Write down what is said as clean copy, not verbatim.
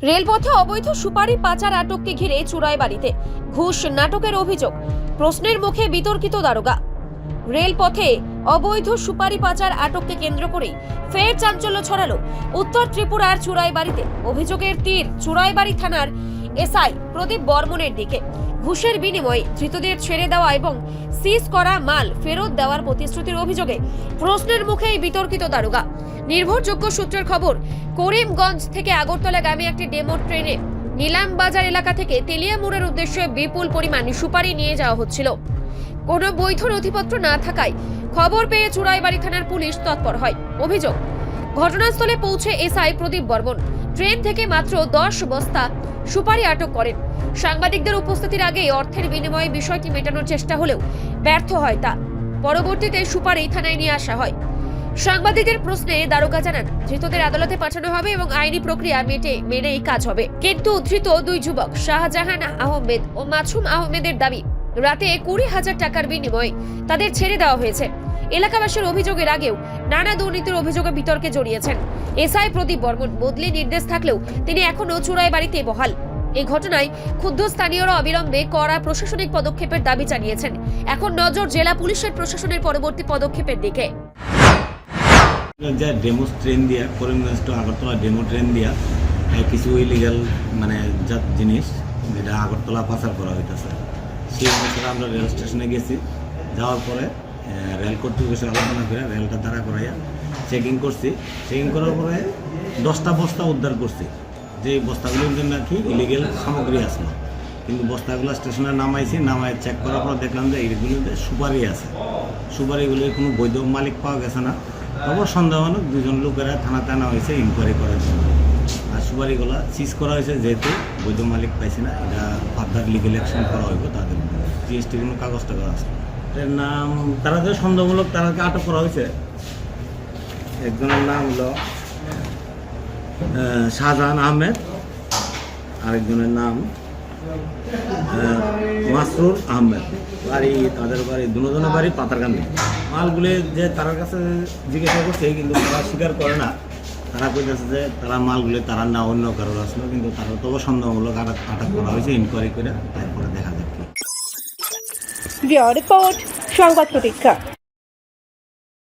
রেলপথে অবৈধ সুপারি পাচার আটককে ঘিরে চুরাইবাড়িতে ঘুষ নাটকের অভিযোগ, প্রশ্নের মুখে বিতর্কিত দারোগা। রেলপথে অবৈধ সুপারি পাচার আটককে কেন্দ্র করে ফের চাঞ্চল্য ছড়ালো উত্তর ত্রিপুরার চুরাইবাড়িতে। অভিযোগের তীর চুরাইবাড়ি থানার এসআই প্রদীপ বর্মনের দিকে। ঘুষের বিনিময়ে ধৃতদের ছেড়ে দেওয়া এবং সিজ করা মাল ফেরত দেওয়ার প্রতিশ্রুতির অভিযোগে প্রশ্নের মুখে এই বিতর্কিত দারোগা। নির্ভরযোগ্য সূত্রের খবর, করিমগঞ্জ থেকে আগরতলাগামী একটি ডেমো ট্রেনে নিলামবাজার এলাকা থেকে তেলিয়ামুড়ের উদ্দেশ্যে বিপুল পরিমাণ সুপারি নিয়ে যাওয়া হচ্ছিল। কোনো বৈধ নথিপত্র না থাকায় খবর পেয়ে চুরাইবাড়ি থানার পুলিশ তৎপর হয়। অভিযোগ, ঘটনাস্থলে পৌঁছে এসআই প্রদীপ বর্মন ট্রেন থেকে মাত্র 10 বস্তা সুপারি আটক করেন। সাংবাদিকদের উপস্থিতির আগে অর্থের বিনিময়ে বিষয়টি মেটানোর চেষ্টা হলেও ব্যর্থ হয় তা। পরবর্তীতে সুপারি থানায় নিয়ে আসা হয়। সাংবাদিকদের প্রশ্নে দারোগা জানান, ধৃতদের আদালতে পাঠানো হবে এবং আইনি প্রক্রিয়া মেনেই কাজ হবে। কিন্তু ধৃত দুই যুবক শাহজাহান আহমেদ ও মাসুম আহমেদের দাবি, রাতে 20,000 টাকার বিনিময়ে তাদের ছেড়ে দেওয়া হয়েছে। এলাকাবাসীর অভিযোগের আগেও নানা দুর্নীতির অভিযোগে বিতর্কে জড়িয়েছেন এসআই প্রদীপ বর্মন। বদলি নির্দেশ থাকলেও তিনি এখনো চুরাইবাড়িতে বহাল। এই ঘটনায় ক্ষুব্ধ স্থানীয়রা অবিলম্বে কড়া প্রশাসনিক পদক্ষেপের দাবি জানিয়েছেন। এখন নজর জেলা পুলিশের প্রশাসনের পরবর্তী পদক্ষেপের দিকে। ডেমো ট্রেন দিয়া Karimganj to Agartala demo train দিয়া কিছু ইলিগাল জিনিস যেটা আগরতলা পাচার করা হইতেছে, সেই অনুসারে আমরা রেল স্টেশনে গেছি। যাওয়ার পরে রেল কর্তৃপক্ষের আলোচনা করে রেলটা দাঁড়া করাইয়া চেকিং করছি। চেকিং করার পরে 10টা বস্তা উদ্ধার করছি, যে বস্তাগুলোর জন্য কি ইলিগেল সামগ্রী আসলো। কিন্তু বস্তাগুলো স্টেশনে নামায় চেক করার পর দেখলাম যে এইগুলোতে সুপারি আছে। সুপারিগুলোর কোনো বৈধ মালিক পাওয়া গেছে না। তবে সন্দেহজনক 2জন লোকেরা থানাতে আনা হয়েছে ইনকোয়ারি করার জন্য। আর সুপারিগুলো সিজ করা হয়েছে, যেহেতু বৈধ মালিক পাইছে না, এটা ফার্দার লিগেল অ্যাকশন করা হইব তাদের। জিএসটি কোনো কাগজ টাগজ আছে, এর নাম তারা যে সন্দেহমূলক তারাকে আটক করা হয়েছে। একজনের নাম হলো শাহজাহান আহমেদ, আরেকজনের নাম মাসরুর আহমেদ। তাদের বাড়ি দুজনের বাড়ি পাতারকান্দি। মালগুলি যে তার কাছে জিজ্ঞাসা করছে, কিন্তু তারা স্বীকার করে না। তারা কইতেছে যে তারা মালগুলি তারা না অন্য কারোর আসলো, কিন্তু তারা তবু সন্দেহমূলক আটক করা হয়েছে ইনকোয়ারি করে। তারপরে দেখা যাক কি। রিপোর্ট সংবাদ প্রতীক্ষা।